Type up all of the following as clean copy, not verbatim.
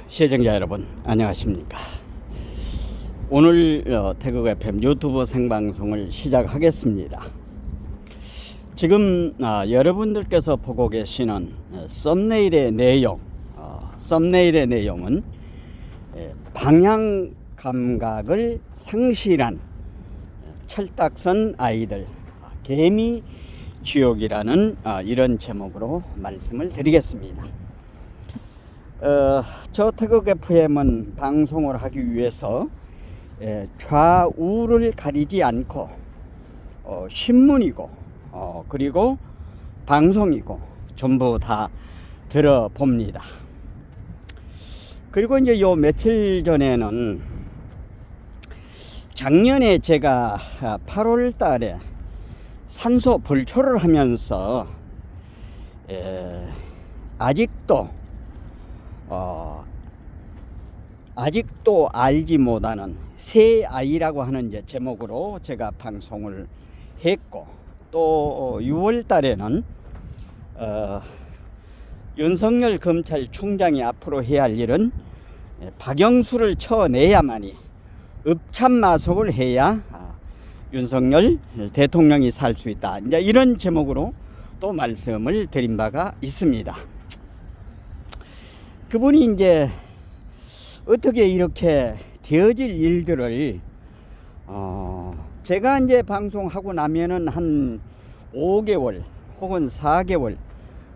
시청자 여러분 안녕하십니까. 오늘 태국 FM 유튜브 생방송을 시작하겠습니다. 지금 여러분들께서 보고 계시는 썸네일의 내용은 방향 감각을 상실한 철딱선 아이들 개미 지옥이라는 이런 제목으로 말씀을 드리겠습니다. 저 태국 FM은 방송을 하기 위해서 좌우를 가리지 않고 신문이고 그리고 방송이고 전부 다 들어봅니다. 그리고 이제 요 며칠 전에는 작년에 제가 8월 달에 산소 불초를 하면서 아직도 알지 못하는 새 아이라고 하는 이제 제목으로 제가 방송을 했고, 또 6월 달에는 윤석열 검찰총장이 앞으로 해야 할 일은 박영수를 쳐내야만이 읍참마속을 해야 윤석열 대통령이 살 수 있다. 이제 이런 제목으로 또 말씀을 드린 바가 있습니다. 그분이 이제 어떻게 이렇게 되어질 일들을 제가 이제 방송하고 나면은 한 5개월 혹은 4개월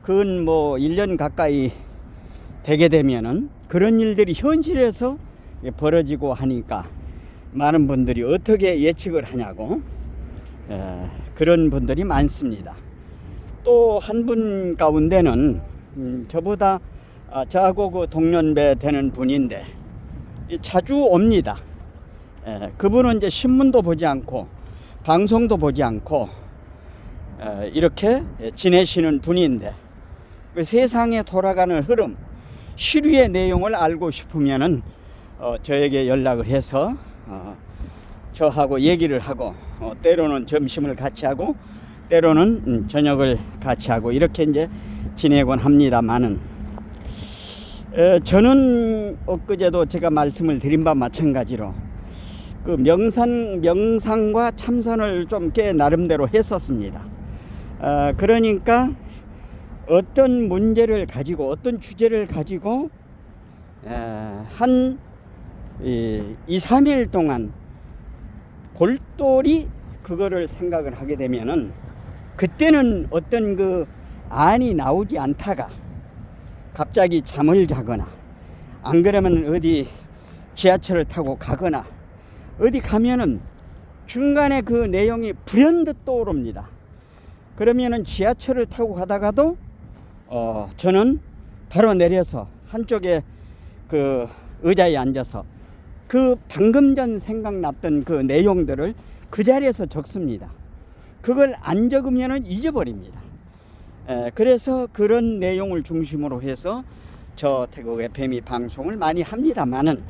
그건 뭐 1년 가까이 되게 되면은 그런 일들이 현실에서 벌어지고 하니까 많은 분들이 어떻게 예측을 하냐고 그런 분들이 많습니다. 또 한 분 가운데는 저보다 저하고 그 동년배 되는 분인데 자주 옵니다. 그분은 이제 신문도 보지 않고 방송도 보지 않고 이렇게 지내시는 분인데 그 세상에 돌아가는 흐름, 시류의 내용을 알고 싶으면은 저에게 연락을 해서 저하고 얘기를 하고 때로는 점심을 같이 하고 때로는 저녁을 같이 하고 이렇게 이제 지내곤 합니다만은 저는 엊그제도 제가 말씀을 드린 바 마찬가지로 그 명상과 참선을 좀 꽤 나름대로 했었습니다. 그러니까 어떤 문제를 가지고 어떤 주제를 가지고 한 2-3일 동안 골똘히 그거를 생각을 하게 되면은 그때는 어떤 그 안이 나오지 않다가 갑자기 잠을 자거나 안 그러면 어디 지하철을 타고 가거나 어디 가면은 중간에 그 내용이 불현듯 떠오릅니다. 그러면은 지하철을 타고 가다가도 저는 바로 내려서 한쪽에 그 의자에 앉아서 그 방금 전 생각났던 그 내용들을 그 자리에서 적습니다. 그걸 안 적으면은 잊어버립니다. 그래서 그런 내용을 중심으로 해서 저 태국 FM이 방송을 많이 합니다만은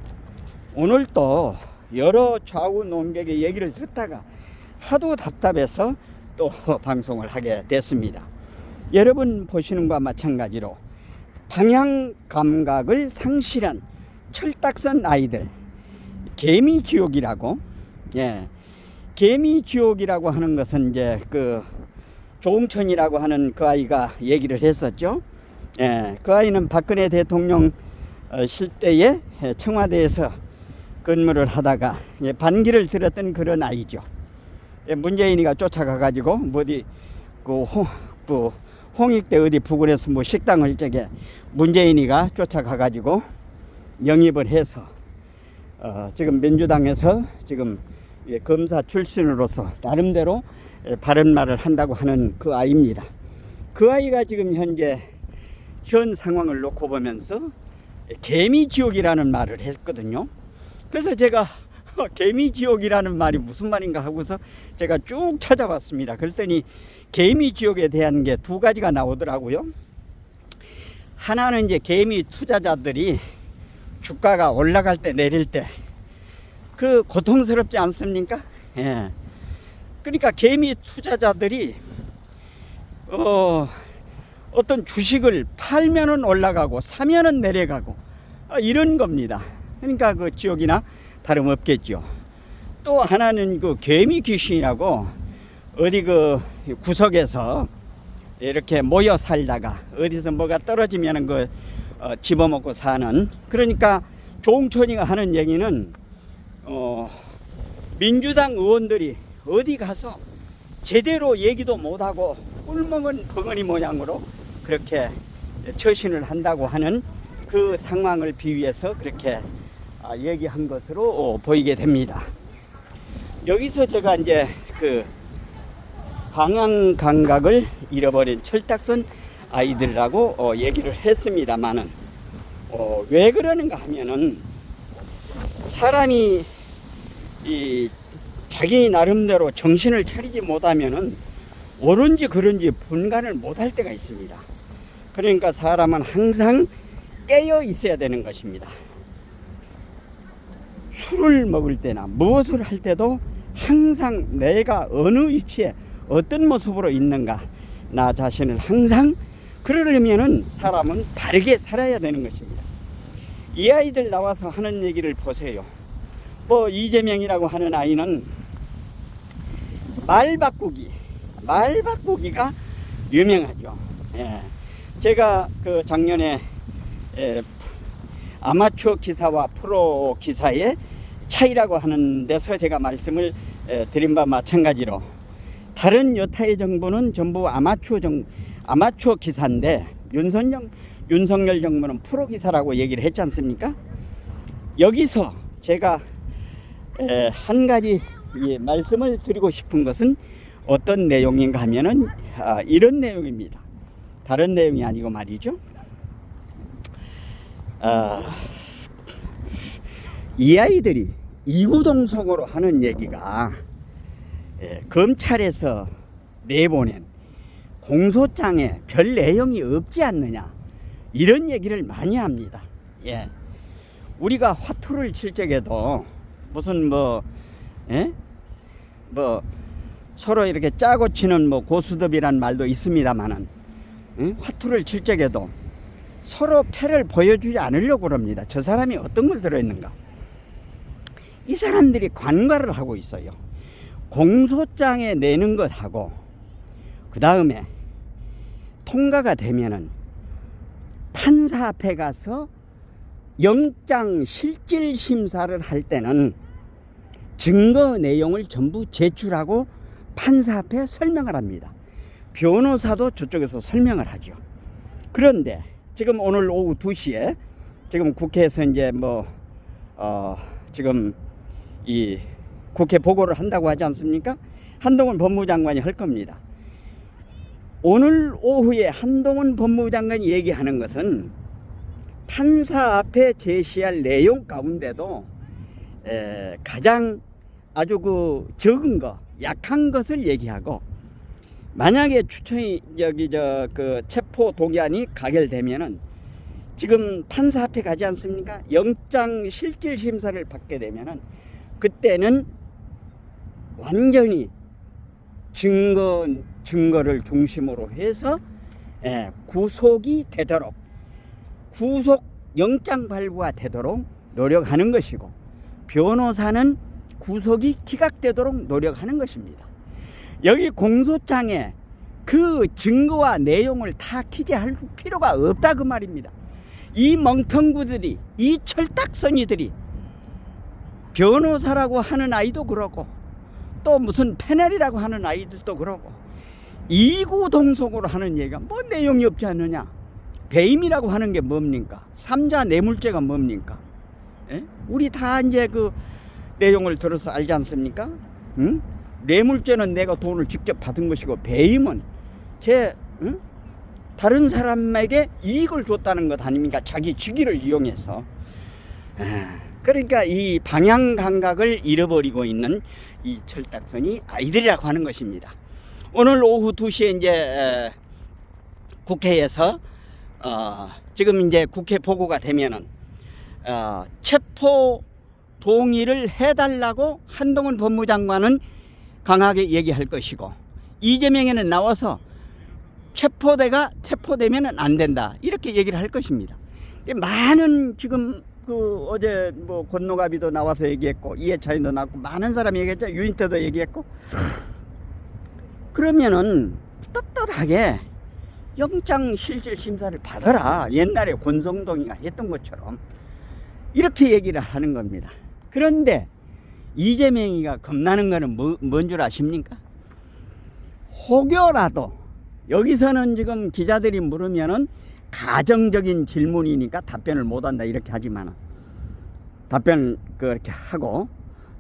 오늘 또 여러 좌우 논객의 얘기를 듣다가 하도 답답해서 또 방송을 하게 됐습니다. 여러분 보시는 것과 마찬가지로 방향 감각을 상실한 철딱선 아이들 개미 지옥이라고 개미 지옥이라고 하는 것은 이제 그 조응천이라고 하는 그 아이가 얘기를 했었죠. 그 아이는 박근혜 대통령 실때에 청와대에서 근무를 하다가 반기를 들었던 그런 아이죠. 문재인이가 쫓아가 가지고 어디 그 홍익대 어디 부근에서 뭐 식당을 저게 문재인이가 쫓아가 가지고 영입을 해서 지금 민주당에서 지금 검사 출신으로서 나름대로 바른 말을 한다고 하는 그 아이입니다. 그 아이가 지금 현 상황을 놓고 보면서 개미지옥이라는 말을 했거든요. 그래서 제가 개미지옥이라는 말이 무슨 말인가 하고서 제가 쭉 찾아봤습니다. 그랬더니 개미지옥에 대한 게 두 가지가 나오더라고요. 하나는 이제 개미 투자자들이 주가가 올라갈 때 내릴 때 그 고통스럽지 않습니까? 그러니까 개미 투자자들이 어떤 주식을 팔면은 올라가고 사면은 내려가고 이런 겁니다. 그러니까 그 지옥이나 다름없겠죠. 또 하나는 그 개미 귀신이라고 어디 그 구석에서 이렇게 모여 살다가 어디서 뭐가 떨어지면은 그 집어먹고 사는, 그러니까 종천이가 하는 얘기는 민주당 의원들이 어디 가서 제대로 얘기도 못하고 꿀먹은 벙어리 모양으로 그렇게 처신을 한다고 하는 그 상황을 비유해서 그렇게 얘기한 것으로 보이게 됩니다. 여기서 제가 이제 그 방향 감각을 잃어버린 철딱선 아이들이라고 얘기를 했습니다만은 왜 그러는가 하면은 사람이 이 자기 나름대로 정신을 차리지 못하면은 옳은지 그른지 분간을 못할 때가 있습니다. 그러니까 사람은 항상 깨어 있어야 되는 것입니다. 술을 먹을 때나 무엇을 할 때도 항상 내가 어느 위치에 어떤 모습으로 있는가, 나 자신을 항상, 그러려면은 사람은 다르게 살아야 되는 것입니다. 이 아이들 나와서 하는 얘기를 보세요. 뭐 이재명이라고 하는 아이는 말 바꾸기가 유명하죠. 예. 제가 그 작년에 아마추어 기사와 프로 기사의 차이라고 하는 데서 제가 말씀을 드린 바 마찬가지로, 다른 여타의 정부는 전부 아마추어 기사인데 윤석열 정부는 프로 기사라고 얘기를 했지 않습니까? 여기서 제가 한 가지 말씀을 드리고 싶은 것은 어떤 내용인가 하면은 이런 내용입니다. 다른 내용이 아니고 말이죠. 이 아이들이 이구동성으로 하는 얘기가 검찰에서 내보낸 공소장에 별 내용이 없지 않느냐, 이런 얘기를 많이 합니다. 예. 우리가 화투를 칠 적에도 무슨 뭐 서로 이렇게 짜고 치는 뭐 고수톱이란 말도 있습니다만은, 화투를 칠 적에도 서로 패를 보여주지 않으려고 그럽니다. 저 사람이 어떤 걸 들어있는가. 이 사람들이 관과를 하고 있어요. 공소장에 내는 것하고 그 다음에 통과가 되면은 판사 앞에 가서 영장 실질 심사를 할 때는 증거 내용을 전부 제출하고 판사 앞에 설명을 합니다. 변호사도 저쪽에서 설명을 하죠. 그런데 지금 오늘 오후 2시에 지금 국회에서 이제 지금 이 국회 보고를 한다고 하지 않습니까? 한동훈 법무장관이 할 겁니다. 오늘 오후에 한동훈 법무장관이 얘기하는 것은 판사 앞에 제시할 내용 가운데도 가장 아주 그 적은 거, 약한 것을 얘기하고, 만약에 추천이 그 체포 동의안이 가결되면은 지금 판사 앞에 가지 않습니까? 영장 실질 심사를 받게 되면은 그때는 완전히 증거를 중심으로 해서 구속이 되도록, 구속 영장 발부가 되도록 노력하는 것이고, 변호사는 구속이 기각되도록 노력하는 것입니다. 여기 공소장에 그 증거와 내용을 다 기재할 필요가 없다 그 말입니다. 이 멍텅구들이, 이 철딱서니들이, 변호사라고 하는 아이도 그러고 또 무슨 패널이라고 하는 아이들도 그러고 이구동성으로 하는 얘기가 뭐 내용이 없지 않느냐. 배임이라고 하는 게 뭡니까? 삼자 뇌물죄가 뭡니까? 우리 다 이제 그 내용을 들어서 알지 않습니까? 응? 뇌물죄는 내가 돈을 직접 받은 것이고, 배임은 다른 사람에게 이익을 줬다는 것 아닙니까? 자기 직위를 이용해서. 그러니까 이 방향 감각을 잃어버리고 있는 이 철딱선이 아이들이라고 하는 것입니다. 오늘 오후 2시에 이제 국회에서 지금 이제 국회 보고가 되면은 체포 동의를 해달라고 한동훈 법무장관은 강하게 얘기할 것이고, 이재명에는 나와서 체포되면은 안 된다, 이렇게 얘기를 할 것입니다. 많은 지금 그 어제 뭐 권노갑이도 나와서 얘기했고 이해찬이도 나왔고 많은 사람이 얘기했죠. 유인태도 얘기했고. 그러면은 떳떳하게 영장 실질 심사를 받아라. 옛날에 권성동이가 했던 것처럼 이렇게 얘기를 하는 겁니다. 그런데 이재명이가 겁나는 거는 뭔 줄 아십니까? 혹여라도 여기서는 지금 기자들이 물으면은 가정적인 질문이니까 답변을 못한다 이렇게 하지만 답변을 그렇게 하고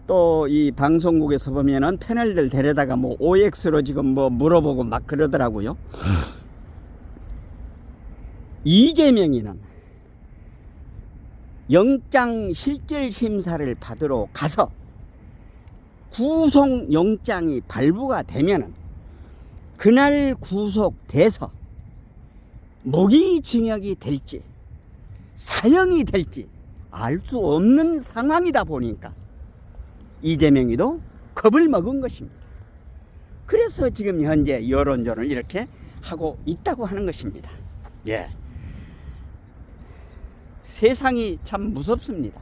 또 이 방송국에서 보면은 패널들 데려다가 뭐 OX로 지금 뭐 물어보고 막 그러더라고요. 이재명이는 영장 실질 심사를 받으러 가서 구속영장이 발부가 되면은 그날 구속돼서 무기징역이 될지 사형이 될지 알 수 없는 상황이다 보니까 이재명이도 겁을 먹은 것입니다. 그래서 지금 현재 여론전을 이렇게 하고 있다고 하는 것입니다. 예. 세상이 참 무섭습니다.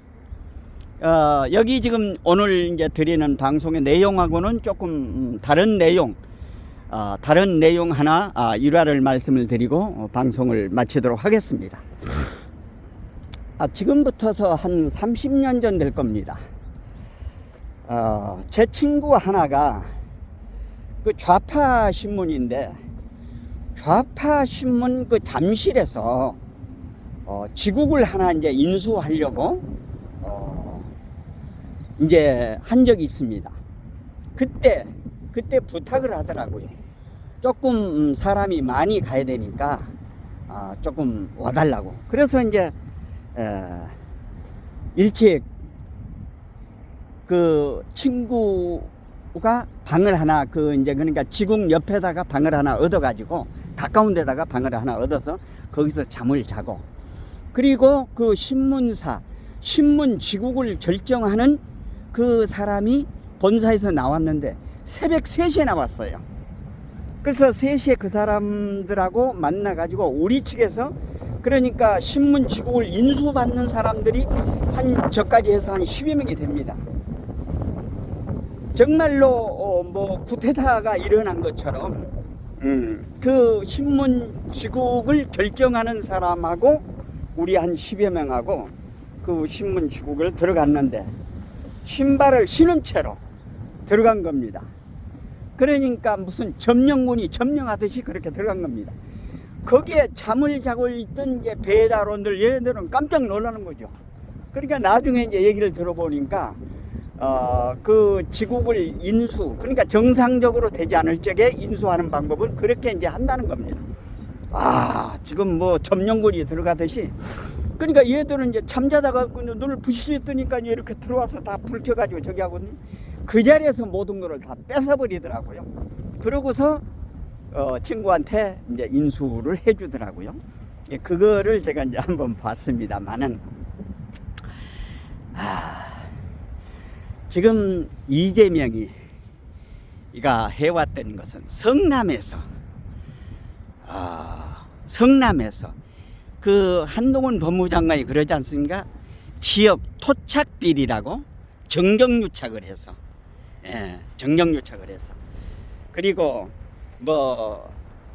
여기 지금 오늘 이제 드리는 방송의 내용하고는 조금 다른 내용 하나 일화를 말씀을 드리고 방송을 마치도록 하겠습니다. 지금부터서 한 30년 전 될 겁니다. 제 친구 하나가 그 좌파 신문인데 좌파 신문 그 잠실에서 지국을 하나 이제 인수하려고 이제 한 적이 있습니다. 그때 부탁을 하더라고요. 조금 사람이 많이 가야 되니까 조금 와달라고. 그래서 이제 일찍 그 친구가 방을 하나 그러니까 지국 옆에다가 방을 하나 얻어가지고 가까운 데다가 방을 하나 얻어서 거기서 잠을 자고, 그리고 그 신문 지국을 결정하는 그 사람이 본사에서 나왔는데 새벽 3시에 나왔어요. 그래서 3시에 그 사람들하고 만나가지고 우리 측에서 그러니까 신문 지국을 인수받는 사람들이 저까지 해서 한 10여 명이 됩니다. 정말로 뭐 쿠데타가 일어난 것처럼 그 신문 지국을 결정하는 사람하고 우리 한 10여 명하고 그 신문 지국을 들어갔는데 신발을 신은 채로 들어간 겁니다. 그러니까 무슨 점령군이 점령하듯이 그렇게 들어간 겁니다. 거기에 잠을 자고 있던 이제 배달원들 얘네들은 깜짝 놀라는 거죠. 그러니까 나중에 이제 얘기를 들어보니까 그 지국을 그러니까 정상적으로 되지 않을 적에 인수하는 방법은 그렇게 이제 한다는 겁니다. 지금 뭐 점령군이 들어가듯이. 그러니까 얘들은 이제 잠자다가 눈을 부시시 뜨니까 이렇게 들어와서 다 불 켜가지고 저기 하거든요. 그 자리에서 모든 거를 다 뺏어버리더라고요. 그러고서 친구한테 이제 인수를 해주더라고요. 예, 그거를 제가 이제 한번 봤습니다만은 지금 이재명이가 해왔던 것은 성남에서 그 한동훈 법무장관이 그러지 않습니까? 지역 토착비리라고 정경유착을 해서, 정경유착을 해서, 그리고 뭐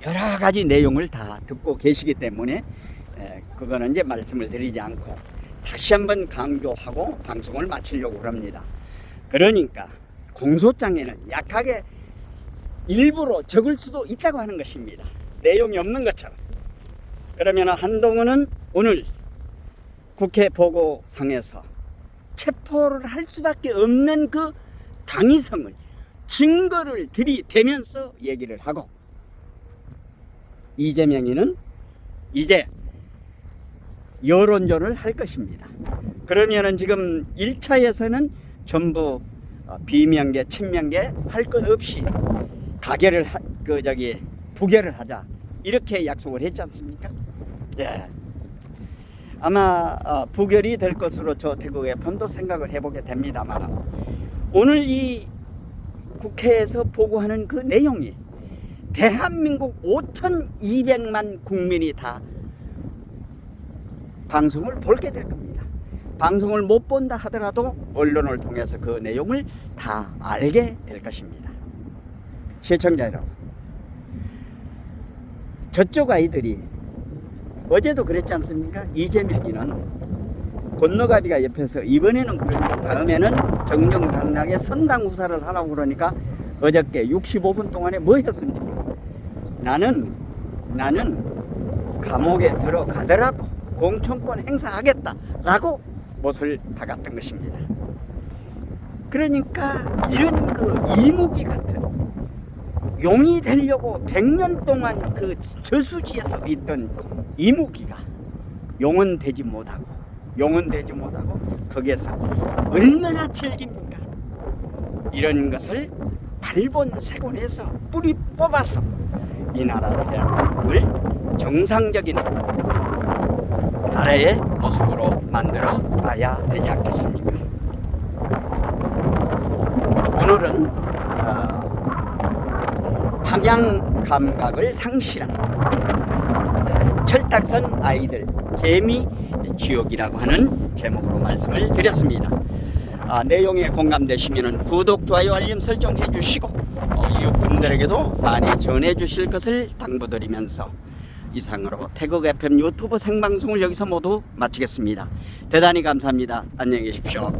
여러 가지 내용을 다 듣고 계시기 때문에 그거는 이제 말씀을 드리지 않고 다시 한번 강조하고 방송을 마치려고 합니다. 그러니까 공소장에는 약하게 일부러 적을 수도 있다고 하는 것입니다. 내용이 없는 것처럼. 그러면 한동훈은 오늘 국회 보고상에서 체포를 할 수밖에 없는 그 당위성을, 증거를 들이대면서 얘기를 하고, 이재명이는 이제 여론전을 할 것입니다. 그러면은 지금 1차에서는 전부 비명계, 친명계 할 것 없이 부결을 하자 이렇게 약속을 했지 않습니까? 예. 아마 부결이 될 것으로 저 태국 FM도 생각을 해보게 됩니다만, 오늘 이 국회에서 보고하는 그 내용이 대한민국 5,200만 국민이 다 방송을 보게 될 겁니다. 방송을 못 본다 하더라도 언론을 통해서 그 내용을 다 알게 될 것입니다. 시청자 여러분, 저쪽 아이들이 어제도 그랬지 않습니까? 이재명이는 권노가비가 옆에서 이번에는 그러니까 다음에는 정정당당하게 선당후사를 하라고 그러니까 어저께 65분 동안에 뭐 했습니까? 나는 감옥에 들어가더라도 공천권 행사하겠다라고 못을 박았던 것입니다. 그러니까 이런 그 이무기 같은 용이 되려고 100년 동안 그 저수지에서 있던 이무기가 용은 되지 못하고 거기에서 얼마나 즐깁니까? 이런 것을 발본색원해서 뿌리 뽑아서 이 나라 대한민국을 정상적인 나라의 모습으로 만들어 봐야 되지 않겠습니까? 오늘은 방향 감각을 상실한 철딱선 아이들 개미 지옥이라고 하는 제목으로 말씀을 드렸습니다. 내용에 공감되시면 구독, 좋아요, 알림 설정해 주시고 이웃분들에게도 많이 전해 주실 것을 당부드리면서 이상으로 태국 FM 유튜브 생방송을 여기서 모두 마치겠습니다. 대단히 감사합니다. 안녕히 계십시오.